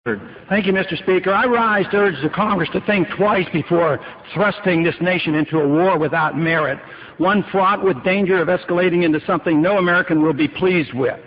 Thank you, Mr. Speaker. I rise to urge the Congress to think twice before thrusting this nation into a war without merit, one fraught with danger of escalating into something no American will be pleased with.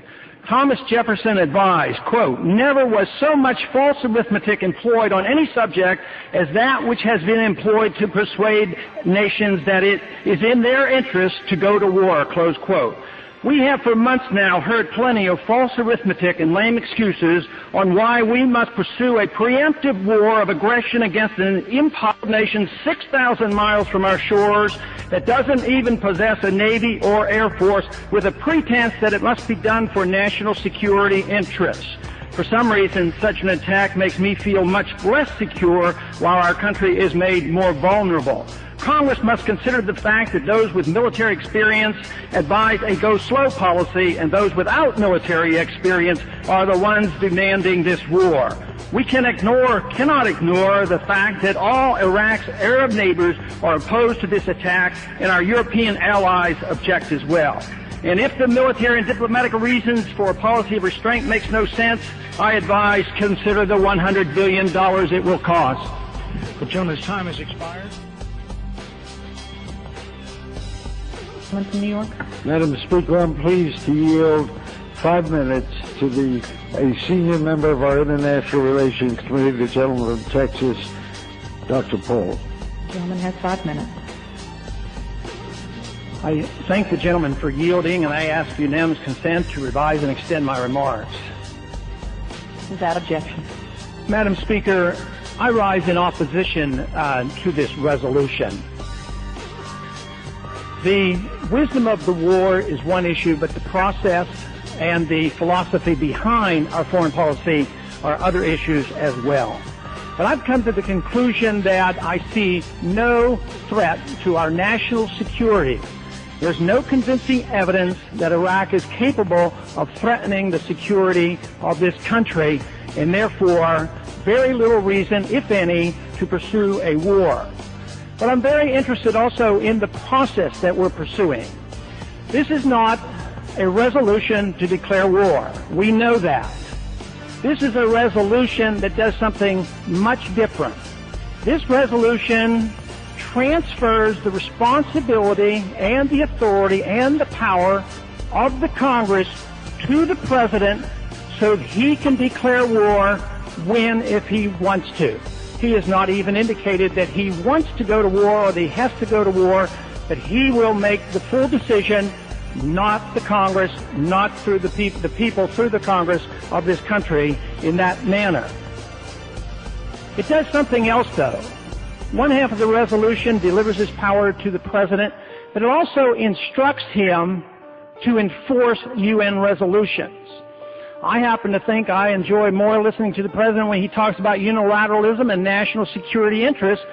Thomas Jefferson advised, quote, "Never was so much false arithmetic employed on any subject as that which has been employed to persuade nations that it is in their interest to go to war," close quote. We have for months now heard plenty of false arithmetic and lame excuses on why we must pursue a preemptive war of aggression against an impoverished nation 6,000 miles from our shores that doesn't even possess a Navy or Air Force, with a pretense that it must be done for national security interests. For some reason, such an attack makes me feel much less secure while our country is made more vulnerable. Congress must consider the fact that those with military experience advise a go-slow policy, and those without military experience are the ones demanding this war. We cannot ignore the fact that all Iraq's Arab neighbors are opposed to this attack, and our European allies object as well. And if the military and diplomatic reasons for a policy of restraint makes no sense, I advise consider the $100 billion it will cost. The gentleman's time has expired. From New York. Madam Speaker, I'm pleased to yield 5 minutes to a senior member of our International Relations Committee, the gentleman from Texas, Dr. Paul. The gentleman has 5 minutes. I thank the gentleman for yielding, and I ask unanimous consent to revise and extend my remarks. Without objection. Madam Speaker, I rise in opposition to this resolution. The wisdom of the war is one issue, but the process and the philosophy behind our foreign policy are other issues as well. But I've come to the conclusion that I see no threat to our national security. There's no convincing evidence that Iraq is capable of threatening the security of this country, and therefore very little reason, if any, to pursue a war. But I'm very interested also in the process that we're pursuing. This is not a resolution to declare war. We know that. This is a resolution that does something much different. This resolution transfers the responsibility and the authority and the power of the Congress to the President so that he can declare war when, if he wants to. He has not even indicated that he wants to go to war or that he has to go to war, but he will make the full decision, not the Congress, not through the people through the Congress of this country in that manner. It does something else, though. One half of the resolution delivers his power to the President, but it also instructs him to enforce UN resolutions. I happen to think I enjoy more listening to the President when he talks about unilateralism and national security interests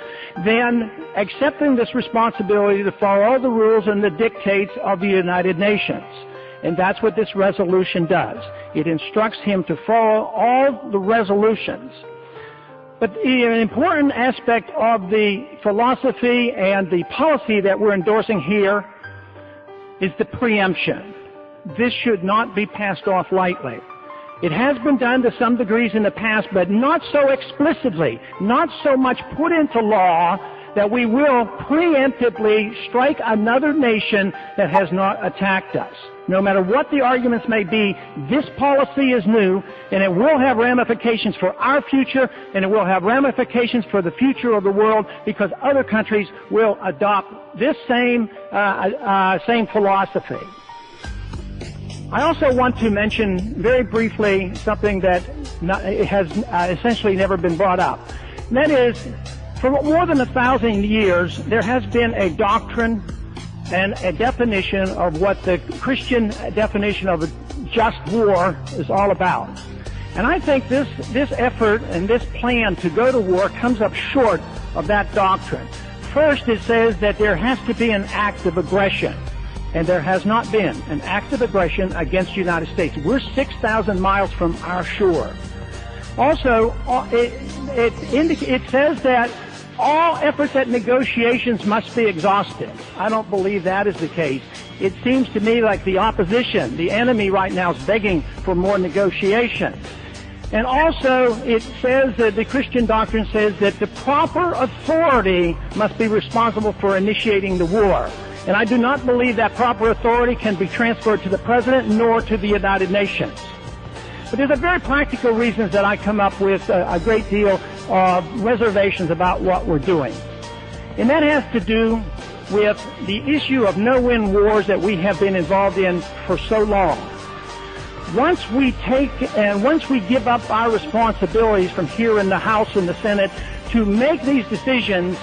than accepting this responsibility to follow all the rules and the dictates of the United Nations. And that's what this resolution does. It instructs him to follow all the resolutions. But an important aspect of the philosophy and the policy that we're endorsing here is the preemption. This should not be passed off lightly. It has been done to some degrees in the past, but not so explicitly, not so much put into law that we will preemptively strike another nation that has not attacked us. No matter what the arguments may be, this policy is new, and it will have ramifications for our future, and it will have ramifications for the future of the world, because other countries will adopt this same philosophy. I also want to mention very briefly something that has essentially never been brought up. And that is, for more than 1,000 years, there has been a doctrine and a definition of what the Christian definition of a just war is all about. And I think this effort and this plan to go to war comes up short of that doctrine. First, it says that there has to be an act of aggression. And there has not been an act of aggression against the United States. We're 6,000 miles from our shore. Also, it says that all efforts at negotiations must be exhausted. I don't believe that is the case. It seems to me like the opposition, the enemy right now, is begging for more negotiation. And also, it says that the Christian doctrine says that the proper authority must be responsible for initiating the war. And I do not believe that proper authority can be transferred to the President nor to the United Nations. But there's a very practical reasons that I come up with a great deal of reservations about what we're doing. And that has to do with the issue of no-win wars that we have been involved in for so long. Once we give up our responsibilities from here in the House and the Senate to make these decisions,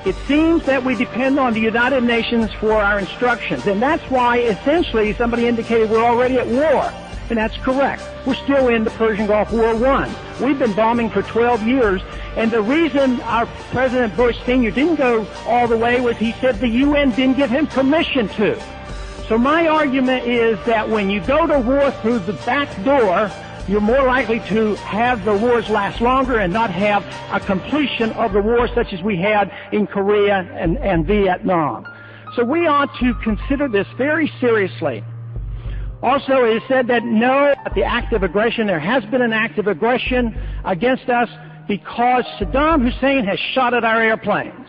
it seems that we depend on the United Nations for our instructions. And that's why, essentially, somebody indicated we're already at war. And that's correct. We're still in the Persian Gulf War I. We've been bombing for 12 years, and the reason our President Bush Sr. didn't go all the way was he said the UN didn't give him permission to. So my argument is that when you go to war through the back door, you're more likely to have the wars last longer and not have a completion of the war such as we had in Korea and Vietnam. So we ought to consider this very seriously. Also, it is said that no, the act of aggression, there has been an act of aggression against us because Saddam Hussein has shot at our airplanes.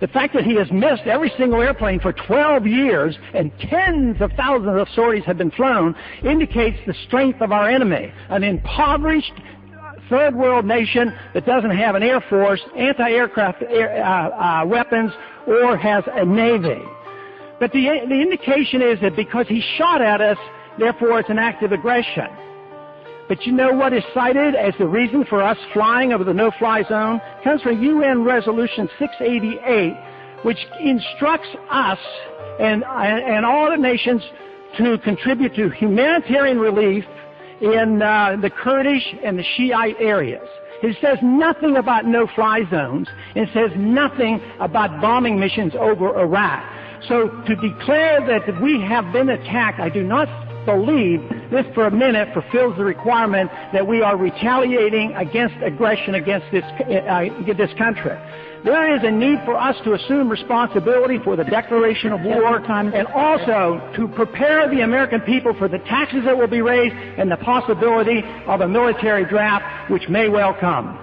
The fact that he has missed every single airplane for 12 years and tens of thousands of sorties have been flown indicates the strength of our enemy, an impoverished third world nation that doesn't have an air force, anti-aircraft weapons, or has a navy. But the indication is that because he shot at us, therefore it's an act of aggression. But you know what is cited as the reason for us flying over the no-fly zone? It comes from UN Resolution 688, which instructs us and all the nations to contribute to humanitarian relief in the Kurdish and the Shiite areas. It says nothing about no-fly zones. It says nothing about bombing missions over Iraq. So to declare that we have been attacked, I do not believe this for a minute fulfills the requirement that we are retaliating against aggression against this country. There is a need for us to assume responsibility for the declaration of war and also to prepare the American people for the taxes that will be raised and the possibility of a military draft which may well come.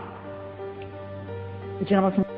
The gentleman from